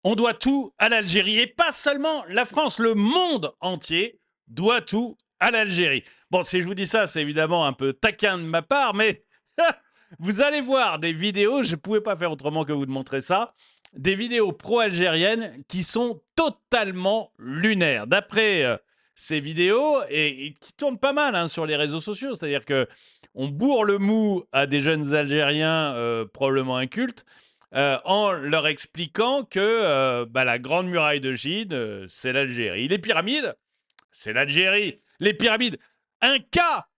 On doit tout à l'Algérie. Et pas seulement la France, le monde entier doit tout à l'Algérie. Bon, si je vous dis ça, c'est évidemment un peu taquin de ma part, mais vous allez voir des vidéos, je ne pouvais pas faire autrement que vous de montrer ça, des vidéos pro-algériennes qui sont totalement lunaires. D'après ces vidéos, et qui tournent pas mal hein, sur les réseaux sociaux, c'est-à-dire que on bourre le mou à des jeunes Algériens probablement incultes, en leur expliquant que la Grande Muraille de Chine, c'est l'Algérie. Les pyramides, c'est l'Algérie. Les pyramides, un cas,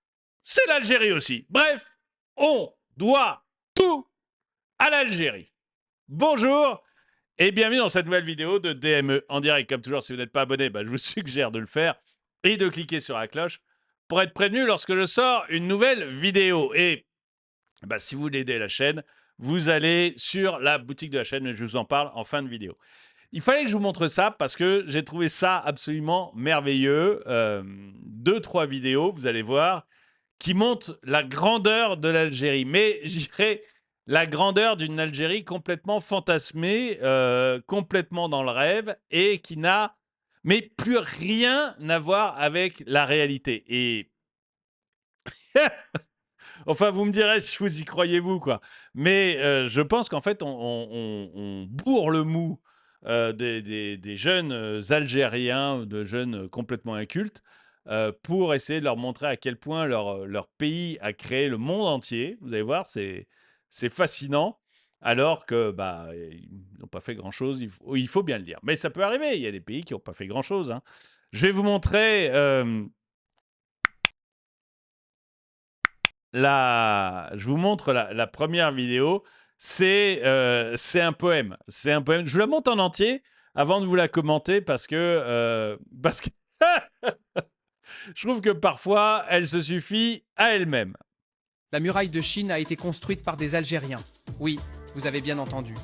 c'est l'Algérie aussi. Bref, on doit tout à l'Algérie. Bonjour et bienvenue dans cette nouvelle vidéo de DME en direct. Comme toujours, si vous n'êtes pas abonné, je vous suggère de le faire et de cliquer sur la cloche pour être prévenu lorsque je sors une nouvelle vidéo. Et si vous voulez aider la chaîne, vous allez sur la boutique de la chaîne, je vous en parle en fin de vidéo. Il fallait que je vous montre ça parce que j'ai trouvé ça absolument merveilleux. 2-3 vidéos, vous allez voir, qui montrent la grandeur de l'Algérie. Mais je dirais la grandeur d'une Algérie complètement fantasmée, complètement dans le rêve et qui n'a mais plus rien à voir avec la réalité. Et enfin, vous me direz si vous y croyez, vous, quoi. Mais je pense qu'en fait, on bourre le mou des jeunes Algériens, de jeunes complètement incultes, pour essayer de leur montrer à quel point leur pays a créé le monde entier. Vous allez voir, c'est fascinant. Alors que ils n'ont pas fait grand-chose, il faut bien le dire. Mais ça peut arriver, il y a des pays qui n'ont pas fait grand-chose. Hein. Je vais vous montrer... je vous montre la première vidéo. C'est un poème. C'est un poème. Je vous la montre en entier avant de vous la commenter parce que je trouve que parfois, elle se suffit à elle-même. La muraille de Chine a été construite par des Algériens. Oui, vous avez bien entendu.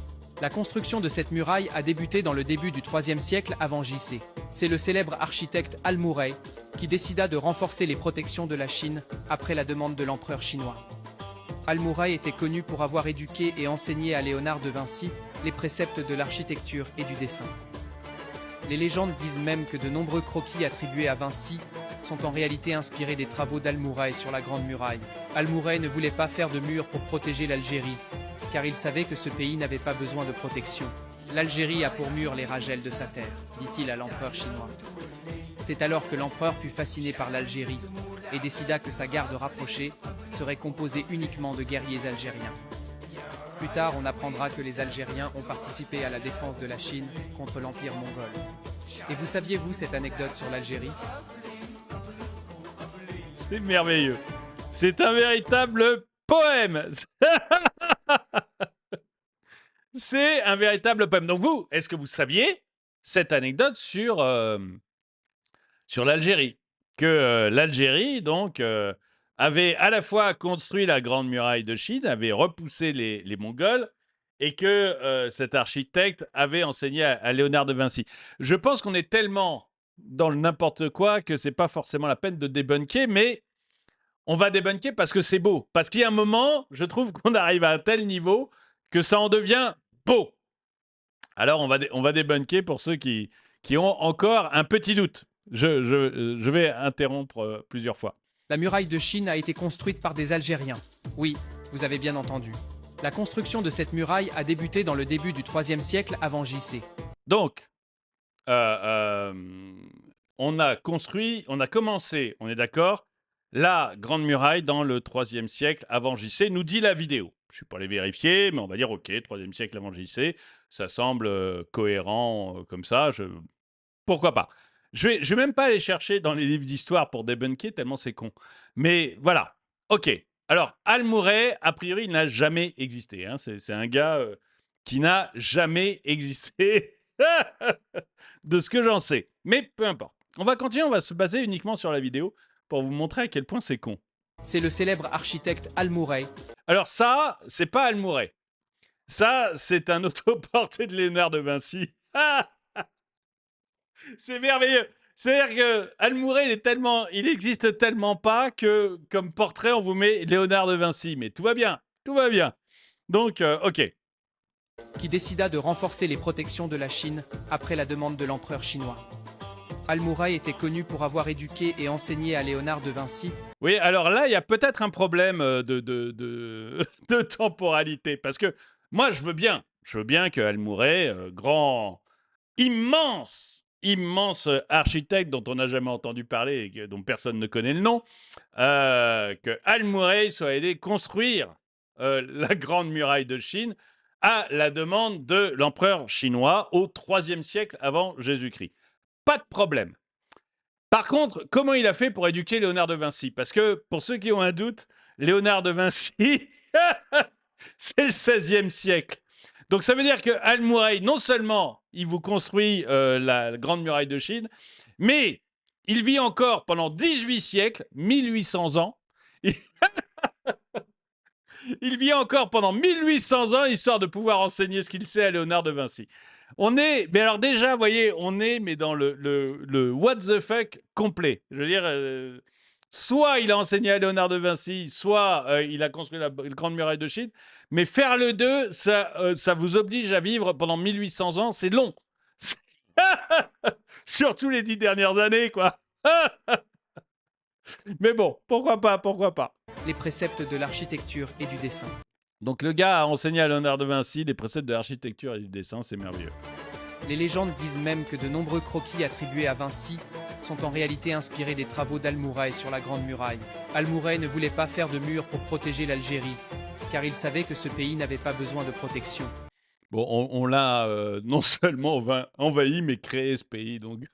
La construction de cette muraille a débuté dans le début du IIIe siècle avant JC. C'est le célèbre architecte Al-Mourey qui décida de renforcer les protections de la Chine après la demande de l'empereur chinois. Al-Mourey était connu pour avoir éduqué et enseigné à Léonard de Vinci les préceptes de l'architecture et du dessin. Les légendes disent même que de nombreux croquis attribués à Vinci sont en réalité inspirés des travaux d'Al-Mourey sur la Grande Muraille. Al-Mourey ne voulait pas faire de mur pour protéger l'Algérie, car il savait que ce pays n'avait pas besoin de protection. L'Algérie a pour mur les ragelles de sa terre, dit-il à l'empereur chinois. C'est alors que l'empereur fut fasciné par l'Algérie et décida que sa garde rapprochée serait composée uniquement de guerriers algériens. Plus tard, on apprendra que les Algériens ont participé à la défense de la Chine contre l'Empire mongol. Et vous saviez-vous cette anecdote sur l'Algérie? C'est merveilleux. C'est un véritable poème. C'est un véritable poème. Donc vous, est-ce que vous saviez cette anecdote sur l'Algérie? Que l'Algérie, donc, avait à la fois construit la Grande Muraille de Chine, avait repoussé les Mongols, et que cet architecte avait enseigné à Léonard de Vinci. Je pense qu'on est tellement dans le n'importe quoi que c'est pas forcément la peine de débunker, mais on va débunker parce que c'est beau. Parce qu'il y a un moment, je trouve qu'on arrive à un tel niveau que ça en devient beau. Alors, on va débunker pour ceux qui ont encore un petit doute. Je vais interrompre plusieurs fois. La muraille de Chine a été construite par des Algériens. Oui, vous avez bien entendu. La construction de cette muraille a débuté dans le début du IIIe siècle avant JC. Donc, on a commencé, on est d'accord, la Grande Muraille dans le IIIe siècle avant JC, nous dit la vidéo. Je ne suis pas allé vérifier, mais on va dire OK, IIIe siècle avant JC, ça semble cohérent comme ça. Pourquoi pas? Je vais même pas aller chercher dans les livres d'histoire pour débunker, tellement c'est con. Mais voilà, OK. Alors, Al-Mourey, a priori, il n'a jamais existé. Hein. C'est un gars qui n'a jamais existé, de ce que j'en sais. Mais peu importe. On va continuer, on va se baser uniquement sur la vidéo pour vous montrer à quel point c'est con. C'est le célèbre architecte Al-Mourey. Alors ça, c'est pas Al-Mourey. Ça, c'est un autoportrait de Léonard de Vinci. C'est merveilleux. C'est-à-dire que Al-Mourey, il existe tellement pas que comme portrait, on vous met Léonard de Vinci. Mais tout va bien, tout va bien. Donc, OK. qui décida de renforcer les protections de la Chine après la demande de l'empereur chinois. Al-Mouraï était connu pour avoir éduqué et enseigné à Léonard de Vinci. Oui, alors là, il y a peut-être un problème de temporalité. Parce que moi, je veux bien que Al-Mouraï, grand, immense architecte dont on n'a jamais entendu parler et dont personne ne connaît le nom, que Al-Mouraï soit aidé construire la grande muraille de Chine à la demande de l'empereur chinois au IIIe siècle avant Jésus-Christ. Pas de problème. Par contre, comment il a fait pour éduquer Léonard de Vinci? Parce que, pour ceux qui ont un doute, Léonard de Vinci, c'est le XVIe siècle. Donc ça veut dire que Al-Mouraï, non seulement il vous construit la grande muraille de Chine, mais il vit encore pendant 18 siècles, 1800 ans. Il vit encore pendant 1800 ans, histoire de pouvoir enseigner ce qu'il sait à Léonard de Vinci. Mais alors déjà, vous voyez, mais dans le what the fuck complet. Je veux dire, soit il a enseigné à Léonard de Vinci, soit il a construit la grande muraille de Chine. Mais faire le deux, ça vous oblige à vivre pendant 1800 ans, c'est long. Surtout les 10 dernières années, quoi. Mais bon, pourquoi pas. Les préceptes de l'architecture et du dessin. Donc le gars a enseigné à Léonard de Vinci les préceptes de l'architecture et du dessin, c'est merveilleux. Les légendes disent même que de nombreux croquis attribués à Vinci sont en réalité inspirés des travaux d'Al-Mouraï sur la Grande Muraille. Al-Mouraï ne voulait pas faire de mur pour protéger l'Algérie, car il savait que ce pays n'avait pas besoin de protection. Bon, on l'a non seulement envahi, mais créé ce pays, donc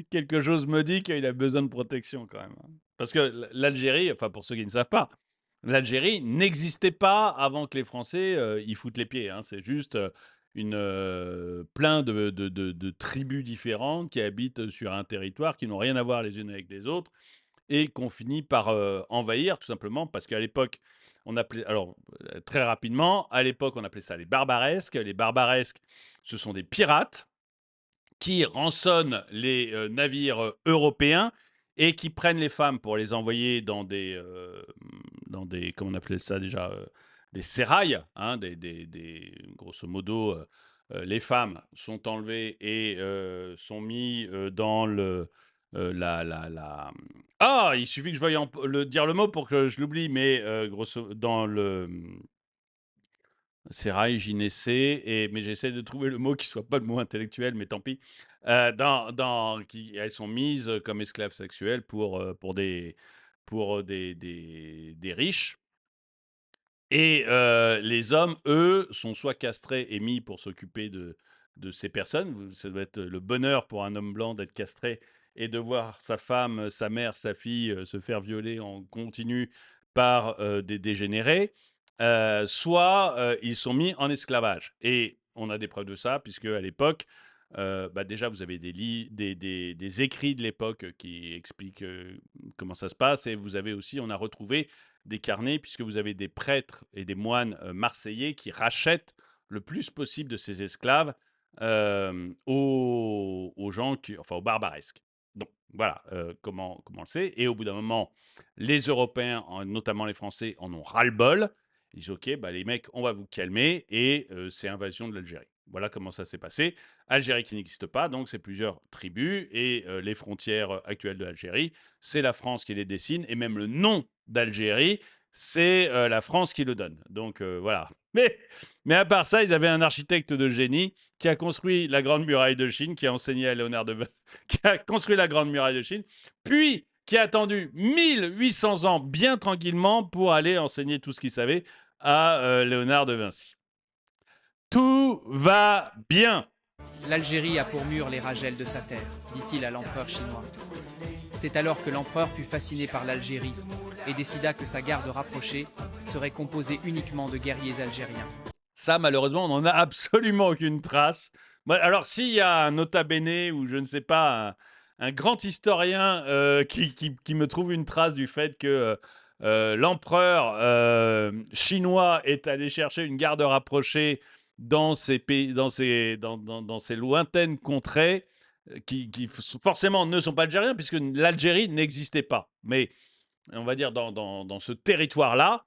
quelque chose me dit qu'il a besoin de protection quand même. Parce que l'Algérie, enfin pour ceux qui ne savent pas, l'Algérie n'existait pas avant que les Français y foutent les pieds. Hein. C'est juste plein de tribus différentes qui habitent sur un territoire, qui n'ont rien à voir les unes avec les autres, et qu'on finit par envahir, tout simplement, parce qu'à l'époque, très rapidement, à l'époque, on appelait ça les barbaresques. Les barbaresques, ce sont des pirates qui rançonnent les navires européens et qui prennent les femmes pour les envoyer dans des comment on appelait ça déjà, des sérails, hein, grosso modo, les femmes sont enlevées et sont mises dans Ah, il suffit que je veuille dire le mot pour que je l'oublie, mais dans le sérail, gynécée, mais j'essaie de trouver le mot qui soit pas le mot intellectuel, mais tant pis. Elles sont mises comme esclaves sexuelles pour des riches. Et les hommes, eux, sont soit castrés et mis pour s'occuper de ces personnes. Ça doit être le bonheur pour un homme blanc d'être castré et de voir sa femme, sa mère, sa fille se faire violer en continu par des dégénérés. Soit ils sont mis en esclavage. Et on a des preuves de ça, puisque à l'époque, déjà, vous avez des écrits de l'époque qui expliquent comment ça se passe. Et vous avez aussi, on a retrouvé des carnets, puisque vous avez des prêtres et des moines marseillais qui rachètent le plus possible de ces esclaves aux gens, aux barbaresques. Donc, voilà comment on le sait. Et au bout d'un moment, les Européens, notamment les Français, en ont ras-le-bol. Ils disent, OK, les mecs, on va vous calmer. Et c'est invasion de l'Algérie. Voilà comment ça s'est passé. Algérie qui n'existe pas, donc c'est plusieurs tribus. Et les frontières actuelles de l'Algérie, c'est la France qui les dessine. Et même le nom d'Algérie, c'est la France qui le donne. Donc voilà. Mais à part ça, ils avaient un architecte de génie qui a construit la Grande Muraille de Chine, qui a enseigné à Léonard de Vinci, qui a construit la Grande Muraille de Chine, puis qui a attendu 1800 ans bien tranquillement pour aller enseigner tout ce qu'il savait à Léonard de Vinci. Tout va bien. L'Algérie a pour mur les ragelles de sa terre, dit-il à l'empereur chinois. C'est alors que l'empereur fut fasciné par l'Algérie et décida que sa garde rapprochée serait composée uniquement de guerriers algériens. Ça, malheureusement, on n'en a absolument aucune trace. Alors, s'il y a un nota bene ou je ne sais pas, un grand historien qui me trouve une trace du fait que l'empereur chinois est allé chercher une garde rapprochée dans ces pays, dans ces lointaines contrées, qui forcément ne sont pas algériens, puisque l'Algérie n'existait pas. Mais on va dire dans ce territoire-là,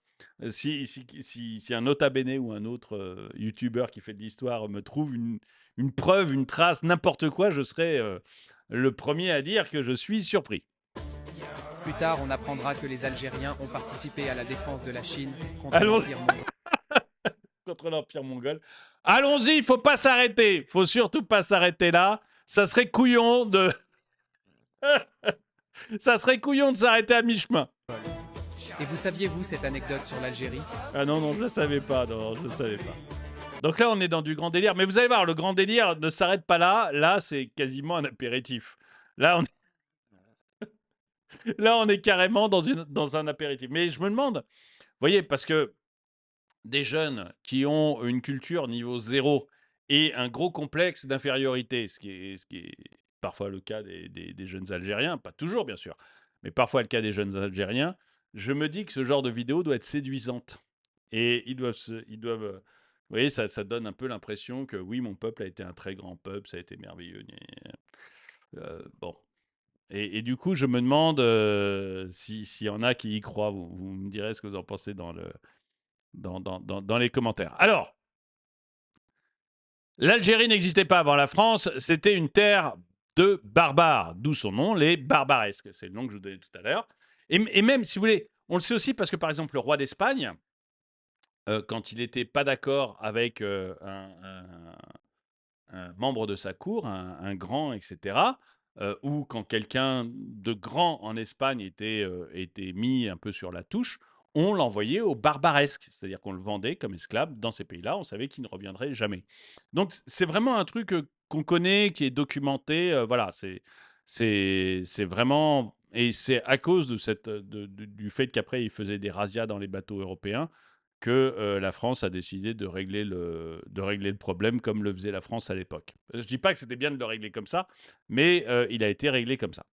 Si un nota bene ou un autre youtubeur qui fait de l'histoire me trouve une preuve, une trace, n'importe quoi, je serai le premier à dire que je suis surpris. Plus tard, on apprendra que les Algériens ont participé à la défense de la Chine contre Allons-y. l'Empire mongol. Contre l'Empire mongol. Allons-y, il faut pas s'arrêter. Faut surtout pas s'arrêter là. Ça serait couillon de... Ça serait couillon de s'arrêter à mi-chemin. Et vous saviez-vous cette anecdote sur l'Algérie? Ah non, non, je ne savais pas. Non, je ne savais pas. Donc là, on est dans du grand délire. Mais vous allez voir, le grand délire ne s'arrête pas là. Là, c'est quasiment un apéritif. Là, on est carrément dans un apéritif. Mais je me demande, vous voyez, parce que des jeunes qui ont une culture niveau zéro et un gros complexe d'infériorité, ce qui est parfois le cas des jeunes Algériens, pas toujours bien sûr, mais parfois le cas des jeunes Algériens, je me dis que ce genre de vidéo doit être séduisante. Et vous voyez, ça donne un peu l'impression que oui, mon peuple a été un très grand peuple, ça a été merveilleux. Bon. Et du coup, je me demande s'il y en a qui y croient. Vous me direz ce que vous en pensez dans les commentaires. Alors, l'Algérie n'existait pas avant la France, c'était une terre de barbares, d'où son nom, les barbaresques. C'est le nom que je vous donnais tout à l'heure. Et même, si vous voulez, on le sait aussi parce que, par exemple, le roi d'Espagne, quand il n'était pas d'accord avec un membre de sa cour, un grand, etc., ou quand quelqu'un de grand en Espagne était mis un peu sur la touche, on l'envoyait au barbaresque, c'est-à-dire qu'on le vendait comme esclave dans ces pays-là, on savait qu'il ne reviendrait jamais. Donc c'est vraiment un truc qu'on connaît, qui est documenté, voilà, c'est vraiment... Et c'est à cause du fait qu'après, il faisait des razzias dans les bateaux européens que la France a décidé de régler le problème comme le faisait la France à l'époque. Je ne dis pas que c'était bien de le régler comme ça, mais il a été réglé comme ça.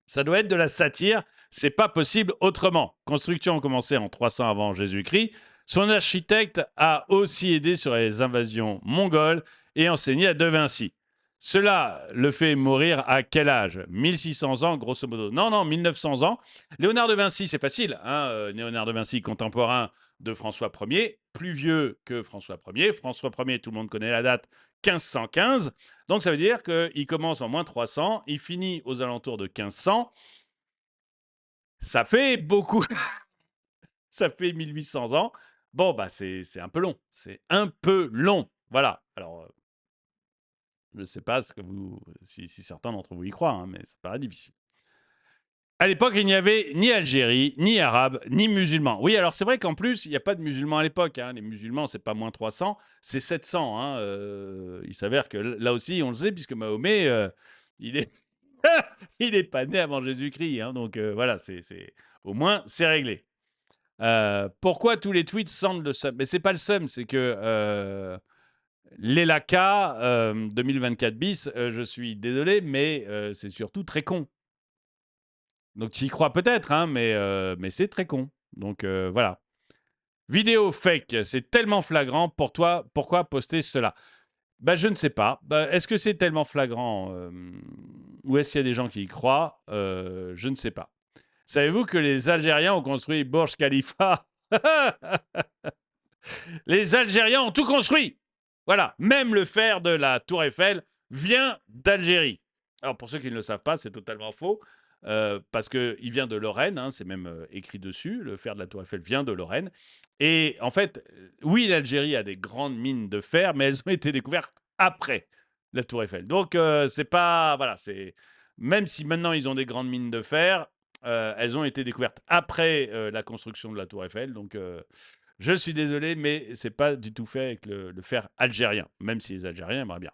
Ça doit être de la satire, c'est pas possible autrement. Construction a commencé en 300 avant Jésus-Christ. Son architecte a aussi aidé sur les invasions mongoles et enseigné à De Vinci. Cela le fait mourir à quel âge? 1600 ans, grosso modo. Non, non, 1900 ans. Léonard de Vinci, c'est facile. Hein, Léonard de Vinci, contemporain de François Ier, plus vieux que François Ier. François Ier, tout le monde connaît la date, 1515. Donc ça veut dire qu'il commence en moins 300, il finit aux alentours de 1500. Ça fait beaucoup. Ça fait 1800 ans. Bon, bah c'est un peu long. C'est un peu long. Voilà. Alors, je ne sais pas si certains d'entre vous y croient, hein, mais ça paraît difficile. À l'époque, il n'y avait ni Algérie, ni Arabes, ni musulmans. Oui, alors c'est vrai qu'en plus, il n'y a pas de musulmans à l'époque. Hein. Les musulmans, c'est pas moins 300, c'est 700. Hein. Il s'avère que là aussi, on le sait, puisque Mahomet, il est... il n'est pas né avant Jésus-Christ. Hein. Donc voilà, au moins, c'est réglé. Pourquoi tous les tweets sentent le seum? Mais c'est pas le seum, c'est que l'ELACA 2024 bis, je suis désolé, mais c'est surtout très con. Donc tu y crois peut-être, hein, mais c'est très con. Donc voilà. Vidéo fake, c'est tellement flagrant. Pour toi, pourquoi poster cela? Bah, je ne sais pas. Bah, est-ce que c'est tellement flagrant ou est-ce qu'il y a des gens qui y croient? Je ne sais pas. Savez-vous que les Algériens ont construit Burj Khalifa? Les Algériens ont tout construit. Voilà. Même le fer de la Tour Eiffel vient d'Algérie. Alors, pour ceux qui ne le savent pas, c'est totalement faux. Parce qu'il vient de Lorraine, hein, c'est même écrit dessus, le fer de la Tour Eiffel vient de Lorraine. Et en fait, oui, l'Algérie a des grandes mines de fer, mais elles ont été découvertes après la Tour Eiffel. Donc, c'est pas... Voilà, c'est... Même si maintenant ils ont des grandes mines de fer, elles ont été découvertes après la construction de la Tour Eiffel. Donc, je suis désolé, mais c'est pas du tout fait avec le fer algérien, même si les Algériens aimeraient bien.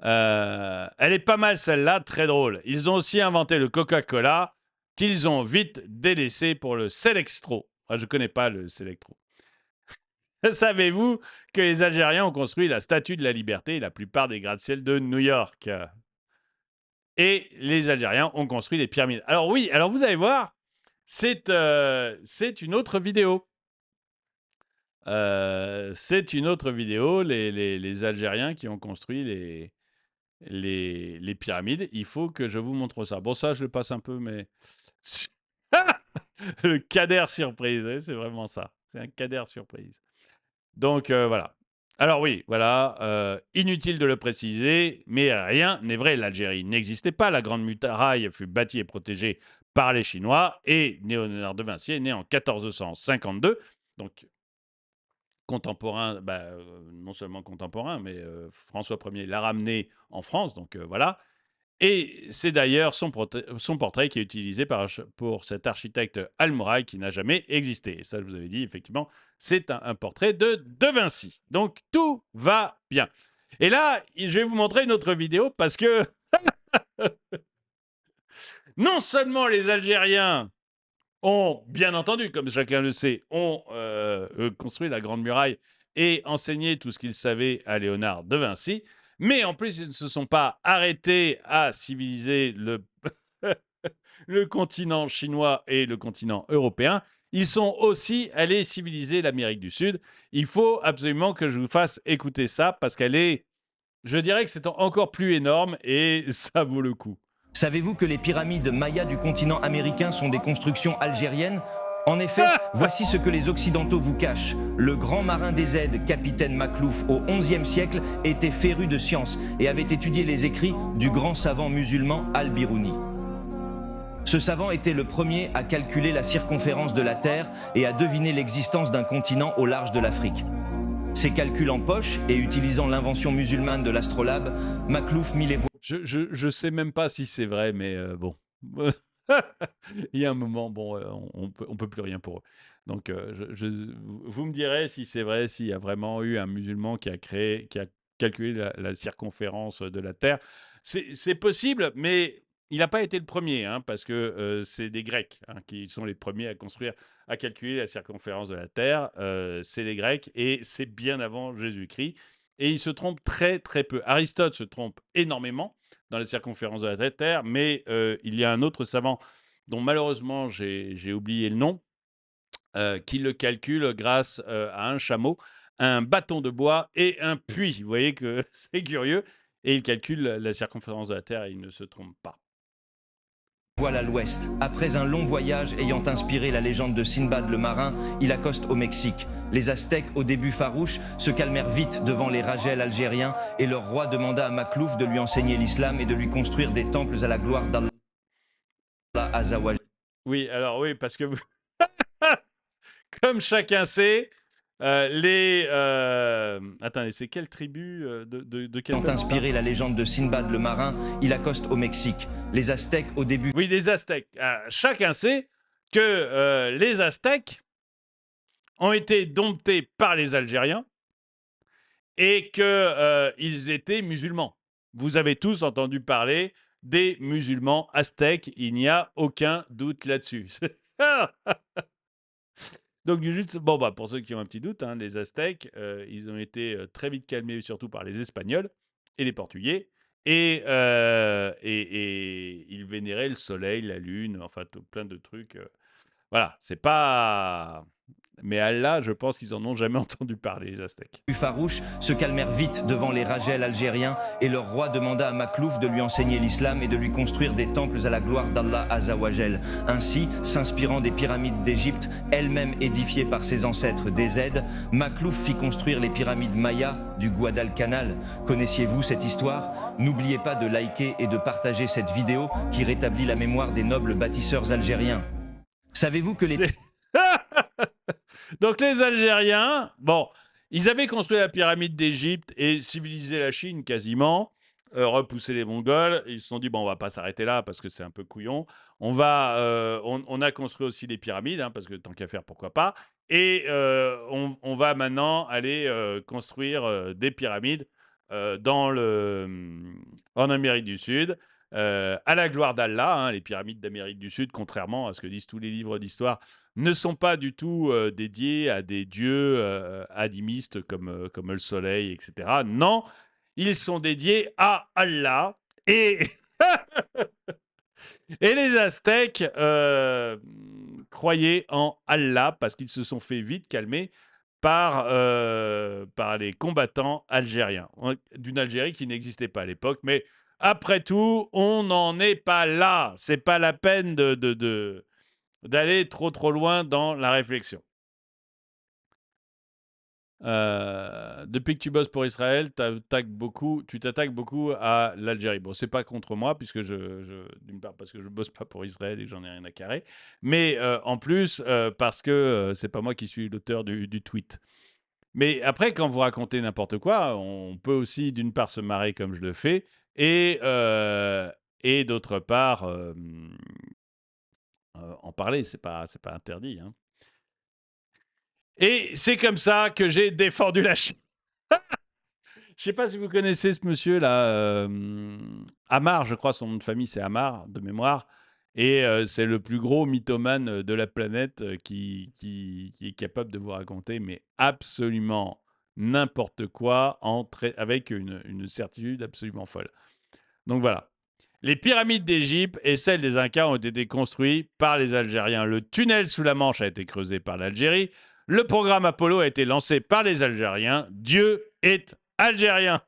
Elle est pas mal celle-là, très drôle. Ils ont aussi inventé le Coca-Cola qu'ils ont vite délaissé pour le Selextro. Ah, je connais pas le Selectro. Savez-vous que les Algériens ont construit la Statue de la Liberté et la plupart des gratte-ciel de New York? Et les Algériens ont construit les pyramides. Alors oui, alors vous allez voir, c'est une autre vidéo. C'est une autre vidéo, les Algériens qui ont construit les pyramides. Il faut que je vous montre ça. Bon, ça, je le passe un peu, mais... Le Kader surprise, ouais, c'est vraiment ça. C'est un Kader surprise. Donc voilà. Alors oui, voilà, inutile de le préciser, mais rien n'est vrai. L'Algérie n'existait pas. La Grande Muraille fut bâtie et protégée par les Chinois et Léonard de Vinci est né en 1452. Donc contemporain, non seulement contemporain, mais François Ier l'a ramené en France, donc voilà. Et c'est d'ailleurs son portrait qui est utilisé pour cet architecte Almoraï qui n'a jamais existé. Et ça, je vous avais dit, effectivement, c'est un portrait de Vinci. Donc, tout va bien. Et là, je vais vous montrer une autre vidéo parce que non seulement les Algériens ont, bien entendu, comme chacun le sait, ont construit la Grande Muraille et enseigné tout ce qu'ils savaient à Léonard de Vinci, mais en plus, ils ne se sont pas arrêtés à civiliser le continent chinois et le continent européen. Ils sont aussi allés civiliser l'Amérique du Sud. Il faut absolument que je vous fasse écouter ça parce qu'elle est, je dirais que c'est encore plus énorme et ça vaut le coup. Savez-vous que les pyramides mayas du continent américain sont des constructions algériennes ? En effet, voici ce que les Occidentaux vous cachent. Le grand marin des aides, capitaine Maklouf, au XIe siècle, était féru de science et avait étudié les écrits du grand savant musulman Al-Biruni. Ce savant était le premier à calculer la circonférence de la Terre et à deviner l'existence d'un continent au large de l'Afrique. Ses calculs en poche et utilisant l'invention musulmane de l'astrolabe, Maklouf mit les voiles. Je sais même pas si c'est vrai, mais bon. Il y a un moment, bon, on peut plus rien pour eux. Donc, vous me direz si c'est vrai, s'il y a vraiment eu un musulman qui a calculé la circonférence de la Terre. C'est possible, mais il n'a pas été le premier, hein, parce que c'est des Grecs hein, qui sont les premiers à calculer la circonférence de la Terre. C'est les Grecs et c'est bien avant Jésus-Christ. Et ils se trompent très, très peu. Aristote se trompe énormément dans la circonférence de la Terre, mais il y a un autre savant dont malheureusement j'ai oublié le nom, qui le calcule grâce à un chameau, un bâton de bois et un puits. Vous voyez que c'est curieux. Et il calcule la circonférence de la Terre et il ne se trompe pas. Voile à l'ouest. Après un long voyage ayant inspiré la légende de Sinbad le marin, il accoste au Mexique. Les Aztèques, au début farouches, se calmèrent vite devant les Rajels algériens et leur roi demanda à Maklouf de lui enseigner l'islam et de lui construire des temples à la gloire d'Allah Azawajal. Oui, alors oui, parce que comme chacun sait, attendez, c'est quelle tribu de quel Ayant peuple inspiré la légende de Sinbad le marin, il accoste au Mexique. Les Aztèques, au début... Oui, les Aztèques. Chacun sait que les Aztèques ont été domptés par les Algériens et qu'ils étaient musulmans. Vous avez tous entendu parler des musulmans aztèques, il n'y a aucun doute là-dessus. Donc, juste, bon, pour ceux qui ont un petit doute, hein, les Aztèques, ils ont été très vite calmés, surtout par les Espagnols et les Portugais. Et ils vénéraient le soleil, la lune, enfin, plein de trucs. Voilà, c'est pas. Mais Allah, je pense qu'ils en ont jamais entendu parler, les Aztèques. farouches se calmèrent vite devant les Rajels algériens et leur roi demanda à Maklouf de lui enseigner l'islam et de lui construire des temples à la gloire d'Allah Azawajal. Ainsi, s'inspirant des pyramides d'Égypte, elles-mêmes édifiées par ses ancêtres des aides, Maklouf fit construire les pyramides mayas du Guadalcanal. Connaissiez-vous cette histoire ? N'oubliez pas de liker et de partager cette vidéo qui rétablit la mémoire des nobles bâtisseurs algériens. Savez-vous que les... Donc les Algériens, bon, ils avaient construit la pyramide d'Égypte et civilisé la Chine quasiment, repoussé les Mongols. Ils se sont dit, bon, on va pas s'arrêter là parce que c'est un peu couillon. On a construit aussi les pyramides, hein, parce que tant qu'à faire, pourquoi pas. Et on va maintenant aller construire des pyramides en Amérique du Sud. À la gloire d'Allah, hein, les pyramides d'Amérique du Sud, contrairement à ce que disent tous les livres d'histoire, ne sont pas du tout dédiés à des dieux animistes comme le soleil, etc. Non, ils sont dédiés à Allah. Et, et les Aztèques croyaient en Allah parce qu'ils se sont fait vite calmer par les combattants algériens, d'une Algérie qui n'existait pas à l'époque. Mais après tout, on n'en est pas là. C'est pas la peine d'aller trop loin dans la réflexion. Depuis que tu bosses pour Israël, tu t'attaques beaucoup à l'Algérie. Bon, c'est pas contre moi, puisque d'une part parce que je bosse pas pour Israël et j'en ai rien à carrer, mais en plus parce que c'est pas moi qui suis l'auteur du tweet. Mais après, quand vous racontez n'importe quoi, on peut aussi d'une part se marrer comme je le fais, et d'autre part en parler. C'est pas interdit, hein. Et c'est comme ça que j'ai défendu la Chine. Je sais pas si vous connaissez ce monsieur-là, Amar, je crois, son nom de famille, c'est Amar, de mémoire. Et c'est le plus gros mythomane de la planète qui est capable de vous raconter, mais absolument n'importe quoi avec une certitude absolument folle. Donc voilà. Les pyramides d'Égypte et celles des Incas ont été construites par les Algériens. Le tunnel sous la Manche a été creusé par l'Algérie. Le programme Apollo a été lancé par les Algériens. Dieu est algérien.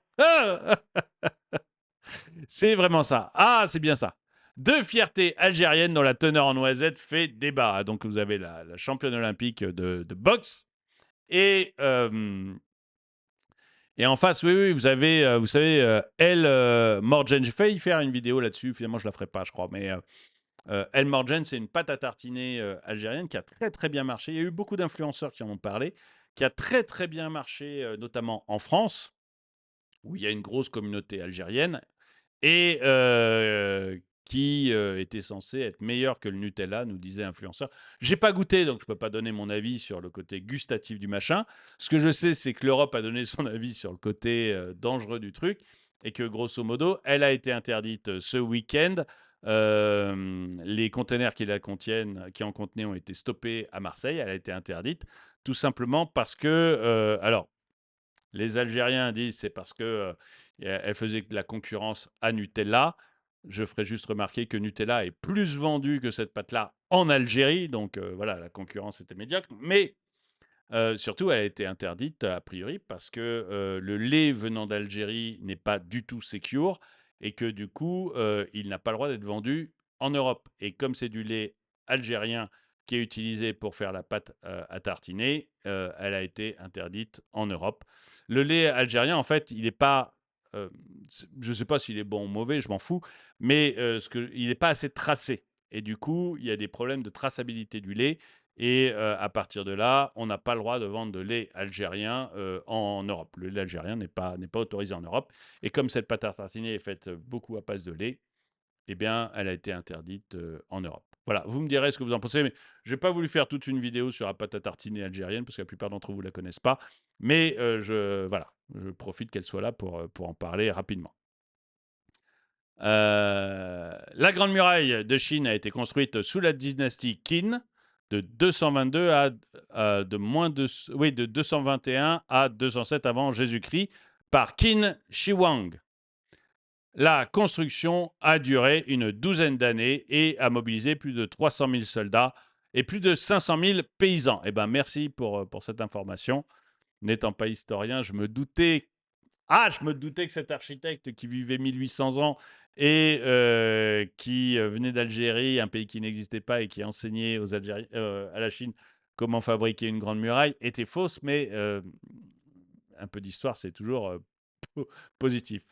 C'est vraiment ça. Ah, c'est bien ça. Deux fiertés algériennes dont la teneur en noisettes fait débat. Donc vous avez la championne olympique de boxe et en face, oui, vous avez, vous savez, Elle Morgen. J'ai failli faire une vidéo là-dessus. Finalement, je la ferai pas, je crois. Mais Elle Morgen, c'est une pâte à tartiner algérienne qui a très bien marché. Il y a eu beaucoup d'influenceurs qui en ont parlé, qui a très bien marché, notamment en France, où il y a une grosse communauté algérienne et qui était censé être meilleur que le Nutella, nous disait influenceur. J'ai pas goûté, donc je peux pas donner mon avis sur le côté gustatif du machin. Ce que je sais, c'est que l'Europe a donné son avis sur le côté dangereux du truc et que grosso modo, elle a été interdite ce week-end. Les containers qui en contenaient ont été stoppés à Marseille. Elle a été interdite tout simplement parce que, alors, les Algériens disent c'est parce que elle faisait de la concurrence à Nutella. Je ferai juste remarquer que Nutella est plus vendu que cette pâte-là en Algérie. Donc voilà, la concurrence était médiocre. Mais surtout, elle a été interdite a priori parce que le lait venant d'Algérie n'est pas du tout secure et que du coup, il n'a pas le droit d'être vendu en Europe. Et comme c'est du lait algérien qui est utilisé pour faire la pâte à tartiner, elle a été interdite en Europe. Le lait algérien, en fait, il n'est pas... je ne sais pas s'il est bon ou mauvais, je m'en fous, mais il n'est pas assez tracé. Et du coup, il y a des problèmes de traçabilité du lait. Et à partir de là, on n'a pas le droit de vendre de lait algérien en Europe. Le lait algérien n'est pas autorisé en Europe. Et comme cette pâte à tartiner est faite beaucoup à base de lait, eh bien, elle a été interdite en Europe. Voilà, vous me direz ce que vous en pensez, mais je n'ai pas voulu faire toute une vidéo sur la pâte à tartiner algérienne, parce que la plupart d'entre vous ne la connaissent pas. Mais voilà, je profite qu'elle soit là pour en parler rapidement. La Grande Muraille de Chine a été construite sous la dynastie Qin de 222 de 221 à 207 avant Jésus-Christ par Qin Shi Huang. La construction a duré une douzaine d'années et a mobilisé plus de 300 000 soldats et plus de 500 000 paysans. Eh ben, merci pour cette information. N'étant pas historien, je me doutais que cet architecte qui vivait 1800 ans et qui venait d'Algérie, un pays qui n'existait pas et qui enseignait aux à la Chine comment fabriquer une grande muraille, était fausse, mais un peu d'histoire, c'est toujours positif.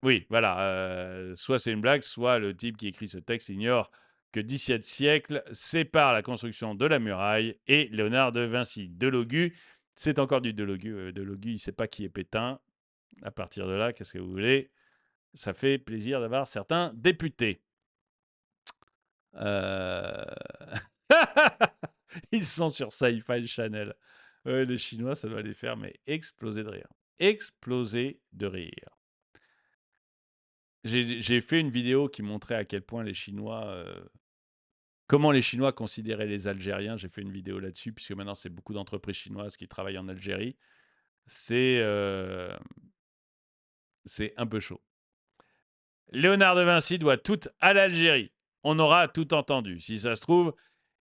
Oui, voilà. Soit c'est une blague, soit le type qui écrit ce texte ignore que 17 siècles séparent la construction de la muraille et Léonard de Vinci. Delogu, c'est encore du Delogu. Delogu, il ne sait pas qui est Pétain. À partir de là, qu'est-ce que vous voulez? Ça fait plaisir d'avoir certains députés. Ils sont sur Sci-Fi Channel. Ouais, les Chinois, ça doit les faire, mais exploser de rire. Exploser de rire. J'ai fait une vidéo qui montrait à quel point les Chinois... comment les Chinois considéraient les Algériens. J'ai fait une vidéo là-dessus, puisque maintenant, c'est beaucoup d'entreprises chinoises qui travaillent en Algérie. C'est un peu chaud. Léonard de Vinci doit tout à l'Algérie. On aura tout entendu. Si ça se trouve,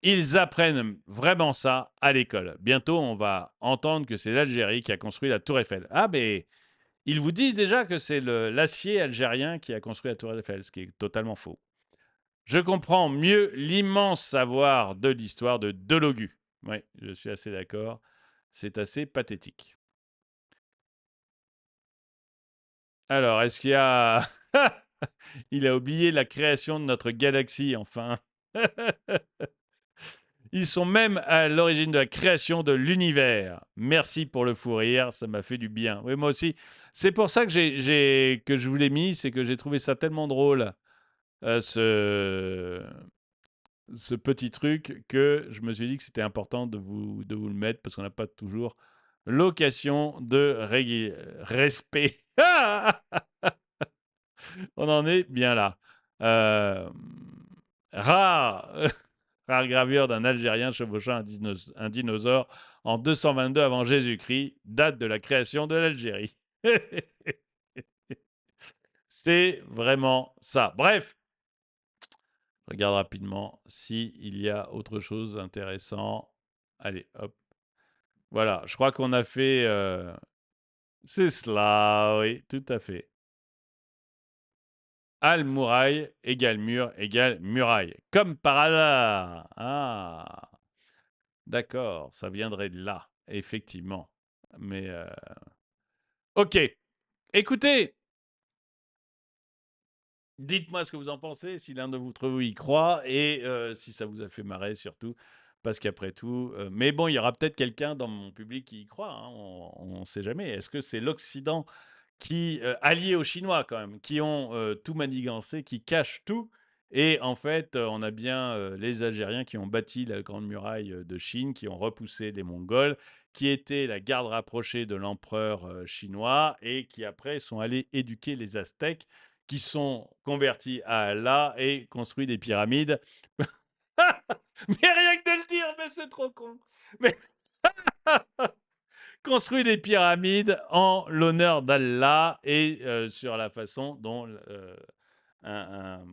ils apprennent vraiment ça à l'école. Bientôt, on va entendre que c'est l'Algérie qui a construit la Tour Eiffel. Ah, mais ils vous disent déjà que c'est l'acier algérien qui a construit la Tour Eiffel, ce qui est totalement faux. Je comprends mieux l'immense savoir de l'histoire de Dologu. Oui, je suis assez d'accord. C'est assez pathétique. Alors, est-ce qu'il y a... Il a oublié la création de notre galaxie, enfin. Ils sont même à l'origine de la création de l'univers. Merci pour le fou rire, ça m'a fait du bien. Oui, moi aussi. C'est pour ça que, que je vous l'ai mis, c'est que j'ai trouvé ça tellement drôle, ce petit truc, que je me suis dit que c'était important de vous le mettre, parce qu'on n'a pas toujours l'occasion de respect. On en est bien là. Rare, rare gravure d'un Algérien chevauchant un dinosaure en 222 avant Jésus-Christ, date de la création de l'Algérie. C'est vraiment ça. Bref, je regarde rapidement s'il y a autre chose d'intéressant. Allez, hop. Voilà, je crois qu'on a fait... C'est cela, oui, tout à fait. Al-Mouraille égale mur égale muraille. Comme par hasard. Ah, d'accord, ça viendrait de là, effectivement. Mais, ok. Écoutez, dites-moi ce que vous en pensez, si l'un d'entre vous y croit, et si ça vous a fait marrer surtout, parce qu'après tout... mais bon, il y aura peut-être quelqu'un dans mon public qui y croit, hein, on ne sait jamais. Est-ce que c'est l'Occident qui, alliés aux Chinois quand même, qui ont tout manigancé, qui cachent tout? Et en fait, on a bien les Algériens qui ont bâti la Grande Muraille de Chine, qui ont repoussé les Mongols, qui étaient la garde rapprochée de l'empereur chinois, et qui après sont allés éduquer les Aztèques, qui sont convertis à Allah et construit des pyramides. Mais rien que de le dire, mais c'est trop con. Mais construit des pyramides en l'honneur d'Allah et sur la façon dont un,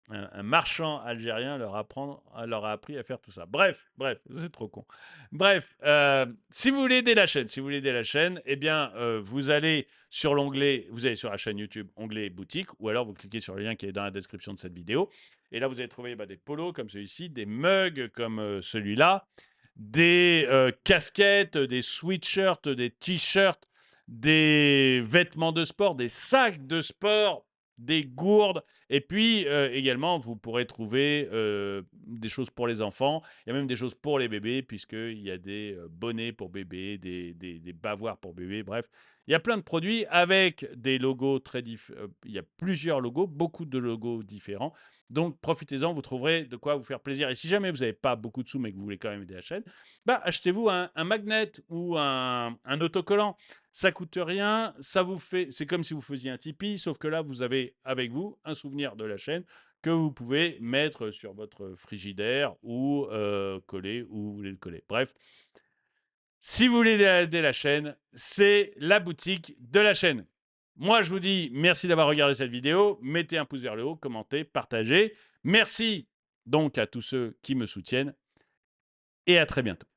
un marchand algérien leur a appris à faire tout ça. Bref, c'est trop con. Bref, si vous voulez aider la chaîne, eh bien, vous allez sur l'onglet, vous allez sur la chaîne YouTube, onglet boutique, ou alors vous cliquez sur le lien qui est dans la description de cette vidéo. Et là, vous allez trouver des polos comme celui-ci, des mugs comme celui-là, des casquettes, des sweatshirts, des t-shirts, des vêtements de sport, des sacs de sport, des gourdes. Et puis également, vous pourrez trouver des choses pour les enfants. Il y a même des choses pour les bébés, puisqu'il y a des bonnets pour bébés, des bavoirs pour bébés. Bref, il y a plein de produits avec des logos très différents. Il y a plusieurs logos, beaucoup de logos différents. Donc, profitez-en, vous trouverez de quoi vous faire plaisir. Et si jamais vous n'avez pas beaucoup de sous, mais que vous voulez quand même aider la chaîne, bah, achetez-vous un magnet ou un autocollant. Ça coûte rien, ça vous fait... C'est comme si vous faisiez un Tipeee, sauf que là, vous avez avec vous un souvenir de la chaîne que vous pouvez mettre sur votre frigidaire ou coller où vous voulez le coller. Bref, si vous voulez aider la chaîne, c'est la boutique de la chaîne. Moi, je vous dis merci d'avoir regardé cette vidéo. Mettez un pouce vers le haut, commentez, partagez. Merci donc à tous ceux qui me soutiennent et à très bientôt.